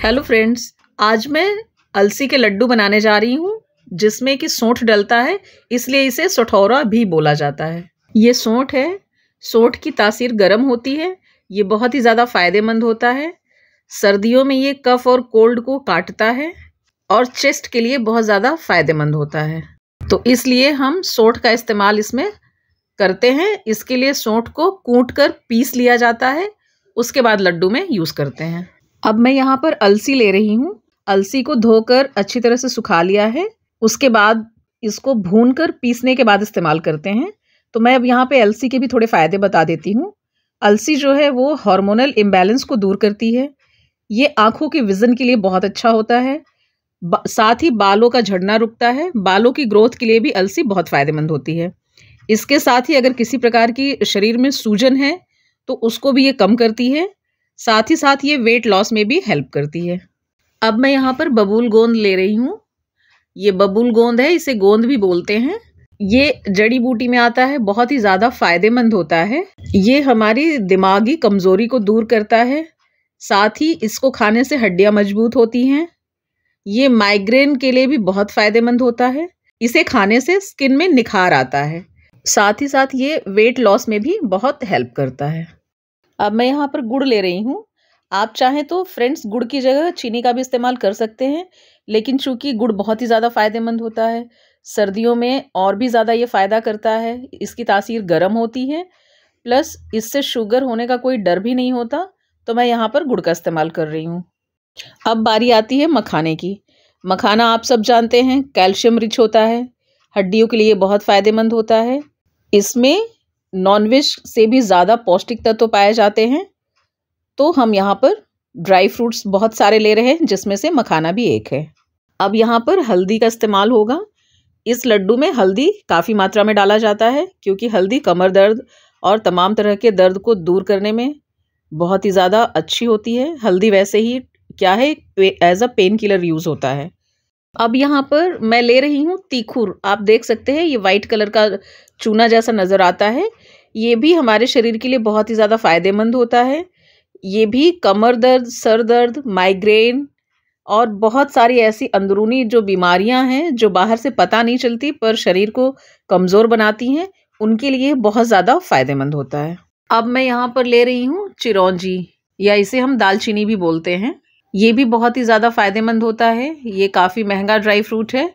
Hello friends, आज मैं अलसी के लड्डू बनाने जा रही हूँ जिसमें कि सौंठ डलता है, इसलिए इसे सठौरा भी बोला जाता है। ये सौंठ है। सौंठ की तासीर गर्म होती है। ये बहुत ही ज़्यादा फायदेमंद होता है। सर्दियों में ये कफ और कोल्ड को काटता है और चेस्ट के लिए बहुत ज़्यादा फायदेमंद होता है। तो इसलिए हम सौंठ का इस्तेमाल इसमें करते हैं। इसके लिए सौंठ को कूट कर पीस लिया जाता है, उसके बाद लड्डू में यूज़ करते हैं। अब मैं यहाँ पर अलसी ले रही हूँ। अलसी को धोकर अच्छी तरह से सुखा लिया है। उसके बाद इसको भूनकर पीसने के बाद इस्तेमाल करते हैं। तो मैं अब यहाँ पे अलसी के भी थोड़े फ़ायदे बता देती हूँ। अलसी जो है वो हार्मोनल इम्बैलेंस को दूर करती है। ये आँखों के विज़न के लिए बहुत अच्छा होता है। साथ ही बालों का झड़ना रुकता है। बालों की ग्रोथ के लिए भी अलसी बहुत फ़ायदेमंद होती है। इसके साथ ही अगर किसी प्रकार की शरीर में सूजन है तो उसको भी ये कम करती है। साथ ही साथ ये वेट लॉस में भी हेल्प करती है। अब मैं यहाँ पर बबूल गोंद ले रही हूँ। ये बबूल गोंद है, इसे गोंद भी बोलते हैं। ये जड़ी बूटी में आता है, बहुत ही ज़्यादा फायदेमंद होता है। ये हमारी दिमागी कमज़ोरी को दूर करता है। साथ ही इसको खाने से हड्डियाँ मजबूत होती हैं। ये माइग्रेन के लिए भी बहुत फायदेमंद होता है। इसे खाने से स्किन में निखार आता है। साथ ही साथ ये वेट लॉस में भी बहुत हेल्प करता है। अब मैं यहाँ पर गुड़ ले रही हूँ। आप चाहें तो फ्रेंड्स गुड़ की जगह चीनी का भी इस्तेमाल कर सकते हैं, लेकिन चूंकि गुड़ बहुत ही ज़्यादा फायदेमंद होता है, सर्दियों में और भी ज़्यादा ये फ़ायदा करता है। इसकी तासीर गर्म होती है, प्लस इससे शुगर होने का कोई डर भी नहीं होता। तो मैं यहाँ पर गुड़ का इस्तेमाल कर रही हूँ। अब बारी आती है मखाने की। मखाना आप सब जानते हैं कैल्शियम रिच होता है, हड्डियों के लिए बहुत फ़ायदेमंद होता है। इसमें नॉनवेज से भी ज़्यादा पौष्टिक तत्व पाए जाते हैं। तो हम यहाँ पर ड्राई फ्रूट्स बहुत सारे ले रहे हैं, जिसमें से मखाना भी एक है। अब यहाँ पर हल्दी का इस्तेमाल होगा। इस लड्डू में हल्दी काफ़ी मात्रा में डाला जाता है, क्योंकि हल्दी कमर दर्द और तमाम तरह के दर्द को दूर करने में बहुत ही ज़्यादा अच्छी होती है। हल्दी वैसे ही क्या है, as a pain killer use होता है। अब यहाँ पर मैं ले रही हूँ तीखुर। आप देख सकते हैं ये वाइट कलर का चूना जैसा नज़र आता है। ये भी हमारे शरीर के लिए बहुत ही ज़्यादा फायदेमंद होता है। ये भी कमर दर्द, सर दर्द, माइग्रेन और बहुत सारी ऐसी अंदरूनी जो बीमारियां हैं जो बाहर से पता नहीं चलती पर शरीर को कमज़ोर बनाती हैं, उनके लिए बहुत ज़्यादा फायदेमंद होता है। अब मैं यहाँ पर ले रही हूँ चिरौंजी, या इसे हम दालचीनी भी बोलते हैं। ये भी बहुत ही ज़्यादा फायदेमंद होता है। ये काफ़ी महंगा ड्राई फ्रूट है।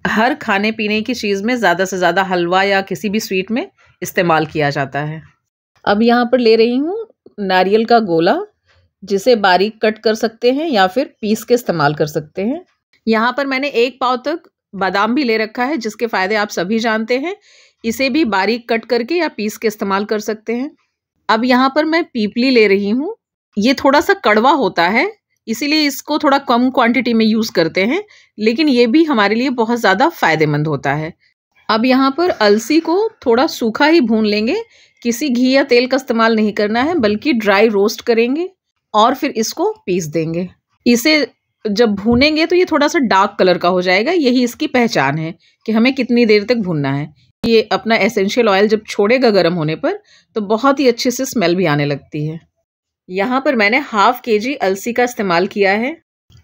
हर खाने पीने की चीज़ में ज़्यादा से ज़्यादा हलवा या किसी भी स्वीट में इस्तेमाल किया जाता है। अब यहाँ पर ले रही हूँ नारियल का गोला, जिसे बारीक कट कर सकते हैं या फिर पीस के इस्तेमाल कर सकते हैं। यहाँ पर मैंने 1 पाव तक बादाम भी ले रखा है, जिसके फ़ायदे आप सभी जानते हैं। इसे भी बारीक कट करके या पीस के इस्तेमाल कर सकते हैं। अब यहाँ पर मैं पीपली ले रही हूँ। ये थोड़ा सा कड़वा होता है, इसीलिए इसको थोड़ा कम क्वांटिटी में यूज़ करते हैं, लेकिन ये भी हमारे लिए बहुत ज़्यादा फायदेमंद होता है। अब यहाँ पर अलसी को थोड़ा सूखा ही भून लेंगे। किसी घी या तेल का इस्तेमाल नहीं करना है, बल्कि ड्राई रोस्ट करेंगे और फिर इसको पीस देंगे। इसे जब भूनेंगे तो ये थोड़ा सा डार्क कलर का हो जाएगा। यही इसकी पहचान है कि हमें कितनी देर तक भूनना है। ये अपना एसेंशियल ऑयल जब छोड़ेगा गर्म होने पर, तो बहुत ही अच्छे से स्मेल भी आने लगती है। यहाँ पर मैंने ½ kg अलसी का इस्तेमाल किया है।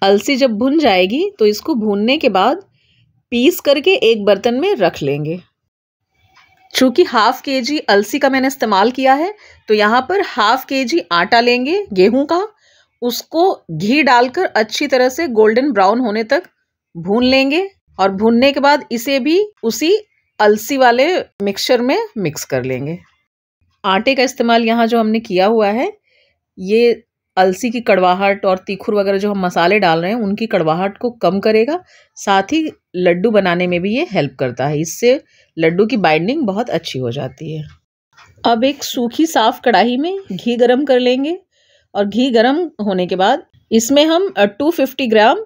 अलसी जब भुन जाएगी तो इसको भूनने के बाद पीस करके एक बर्तन में रख लेंगे। चूँकि ½ kg अलसी का मैंने इस्तेमाल किया है, तो यहाँ पर ½ kg आटा लेंगे गेहूं का। उसको घी डालकर अच्छी तरह से गोल्डन ब्राउन होने तक भून लेंगे और भूनने के बाद इसे भी उसी अलसी वाले मिक्सचर में मिक्स कर लेंगे। आटे का इस्तेमाल यहाँ जो हमने किया हुआ है, ये अलसी की कड़वाहट और तीखुर वगैरह जो हम मसाले डाल रहे हैं उनकी कड़वाहट को कम करेगा। साथ ही लड्डू बनाने में भी ये हेल्प करता है। इससे लड्डू की बाइंडिंग बहुत अच्छी हो जाती है। अब एक सूखी साफ कढ़ाई में घी गरम कर लेंगे और घी गरम होने के बाद इसमें हम 250 ग्राम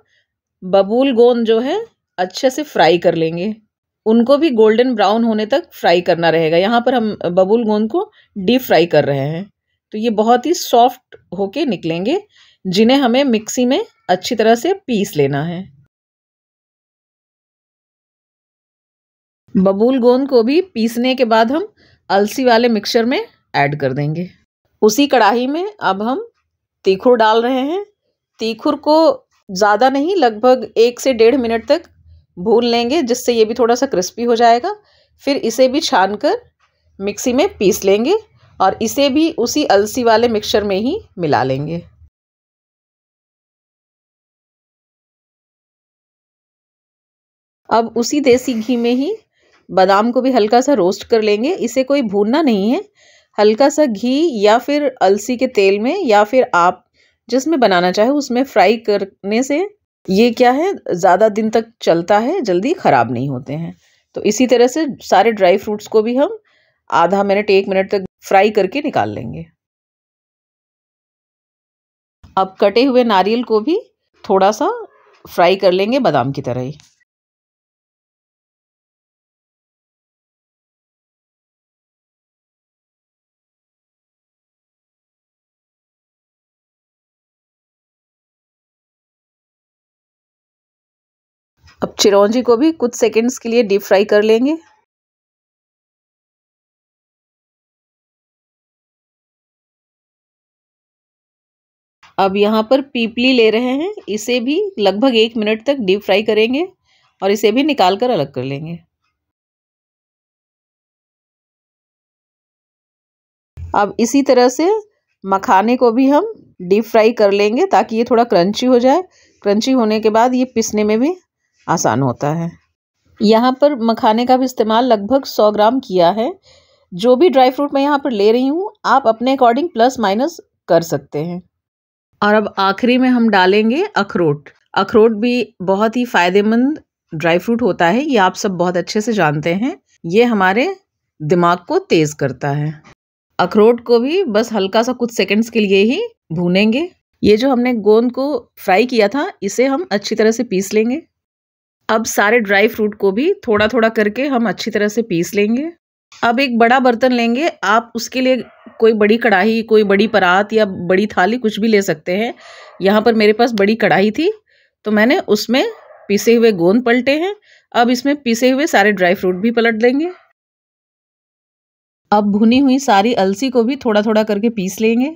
बबूल गोंद जो है अच्छे से फ्राई कर लेंगे। उनको भी गोल्डन ब्राउन होने तक फ्राई करना रहेगा। यहाँ पर हम बबूल गोंद को डीप फ्राई कर रहे हैं, तो ये बहुत ही सॉफ्ट होके निकलेंगे, जिन्हें हमें मिक्सी में अच्छी तरह से पीस लेना है। बबूल गोंद को भी पीसने के बाद हम अलसी वाले मिक्सचर में ऐड कर देंगे। उसी कढ़ाई में अब हम तीखुर डाल रहे हैं। तीखुर को ज़्यादा नहीं, लगभग 1 से 1.5 मिनट तक भून लेंगे, जिससे ये भी थोड़ा सा क्रिस्पी हो जाएगा। फिर इसे भी छानकर मिक्सी में पीस लेंगे और इसे भी उसी अलसी वाले मिक्सचर में ही मिला लेंगे। अब उसी देसी घी में ही बादाम को भी हल्का सा रोस्ट कर लेंगे। इसे कोई भूनना नहीं है, हल्का सा घी या फिर अलसी के तेल में या फिर आप जिसमें बनाना चाहे उसमें फ्राई करने से ये क्या है, ज़्यादा दिन तक चलता है, जल्दी ख़राब नहीं होते हैं। तो इसी तरह से सारे ड्राई फ्रूट्स को भी हम आधा मिनट 1 मिनट तक फ्राई करके निकाल लेंगे। अब कटे हुए नारियल को भी थोड़ा सा फ्राई कर लेंगे बादाम की तरह ही। अब चिरौंजी को भी कुछ सेकंड्स के लिए डीप फ्राई कर लेंगे। अब यहाँ पर पीपली ले रहे हैं, इसे भी लगभग 1 मिनट तक डीप फ्राई करेंगे और इसे भी निकाल कर अलग कर लेंगे। अब इसी तरह से मखाने को भी हम डीप फ्राई कर लेंगे ताकि ये थोड़ा क्रंची हो जाए। क्रंची होने के बाद ये पीसने में भी आसान होता है। यहाँ पर मखाने का भी इस्तेमाल लगभग 100 ग्राम किया है। जो भी ड्राई फ्रूट मैं यहाँ पर ले रही हूँ, आप अपने अकॉर्डिंग प्लस माइनस कर सकते हैं। और अब आखिरी में हम डालेंगे अखरोट। अखरोट भी बहुत ही फ़ायदेमंद ड्राई फ्रूट होता है, ये आप सब बहुत अच्छे से जानते हैं। ये हमारे दिमाग को तेज़ करता है। अखरोट को भी बस हल्का सा कुछ सेकंड्स के लिए ही भूनेंगे। ये जो हमने गोंद को फ्राई किया था, इसे हम अच्छी तरह से पीस लेंगे। अब सारे ड्राई फ्रूट को भी थोड़ा थोड़ा करके हम अच्छी तरह से पीस लेंगे। अब एक बड़ा बर्तन लेंगे, आप उसके लिए कोई बड़ी कढ़ाई, कोई बड़ी परात या बड़ी थाली कुछ भी ले सकते हैं। यहाँ पर मेरे पास बड़ी कढ़ाई थी तो मैंने उसमें पिसे हुए गोंद पलटे हैं। अब इसमें पिसे हुए सारे ड्राई फ्रूट भी पलट देंगे। अब भुनी हुई सारी अलसी को भी थोड़ा थोड़ा करके पीस लेंगे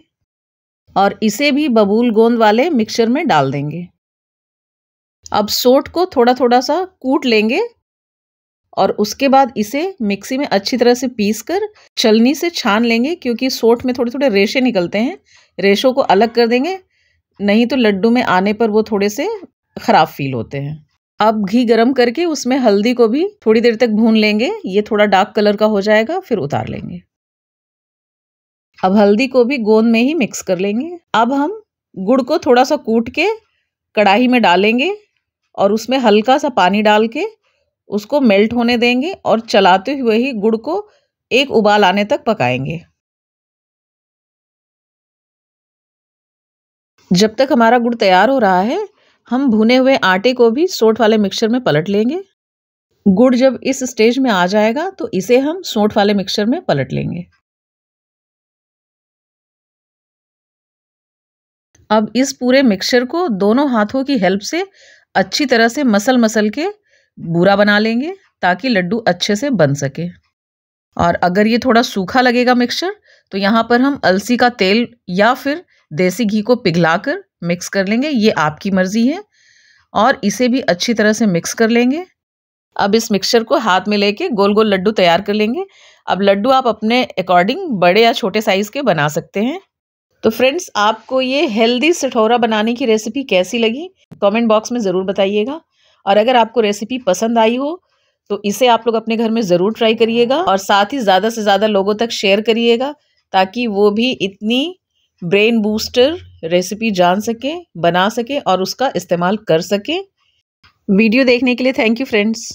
और इसे भी बबूल गोंद वाले मिक्सचर में डाल देंगे। अब सोंठ को थोड़ा थोड़ा सा कूट लेंगे और उसके बाद इसे मिक्सी में अच्छी तरह से पीसकर छलनी से छान लेंगे, क्योंकि सोंठ में थोड़े थोड़े रेशे निकलते हैं। रेशों को अलग कर देंगे, नहीं तो लड्डू में आने पर वो थोड़े से ख़राब फील होते हैं। अब घी गरम करके उसमें हल्दी को भी थोड़ी देर तक भून लेंगे। ये थोड़ा डार्क कलर का हो जाएगा, फिर उतार लेंगे। अब हल्दी को भी गोंद में ही मिक्स कर लेंगे। अब हम गुड़ को थोड़ा सा कूट के कढ़ाई में डालेंगे और उसमें हल्का सा पानी डाल के उसको मेल्ट होने देंगे और चलाते हुए ही गुड़ को एक उबाल आने तक पकाएंगे। जब तक हमारा गुड़ तैयार हो रहा है, हम भुने हुए आटे को भी सोंठ वाले मिक्सचर में पलट लेंगे। गुड़ जब इस स्टेज में आ जाएगा तो इसे हम सोंठ वाले मिक्सचर में पलट लेंगे। अब इस पूरे मिक्सचर को दोनों हाथों की हेल्प से अच्छी तरह से मसल के बूरा बना लेंगे ताकि लड्डू अच्छे से बन सके। और अगर ये थोड़ा सूखा लगेगा मिक्सचर, तो यहाँ पर हम अलसी का तेल या फिर देसी घी को पिघलाकर मिक्स कर लेंगे। ये आपकी मर्जी है। और इसे भी अच्छी तरह से मिक्स कर लेंगे। अब इस मिक्सचर को हाथ में लेके गोल गोल लड्डू तैयार कर लेंगे। अब लड्डू आप अपने अकॉर्डिंग बड़े या छोटे साइज़ के बना सकते हैं। तो फ्रेंड्स, आपको ये हेल्दी सठौरा बनाने की रेसिपी कैसी लगी, कमेंट बॉक्स में ज़रूर बताइएगा। और अगर आपको रेसिपी पसंद आई हो तो इसे आप लोग अपने घर में ज़रूर ट्राई करिएगा और साथ ही ज़्यादा से ज़्यादा लोगों तक शेयर करिएगा, ताकि वो भी इतनी ब्रेन बूस्टर रेसिपी जान सकें, बना सकें और उसका इस्तेमाल कर सकें। वीडियो देखने के लिए थैंक यू फ्रेंड्स।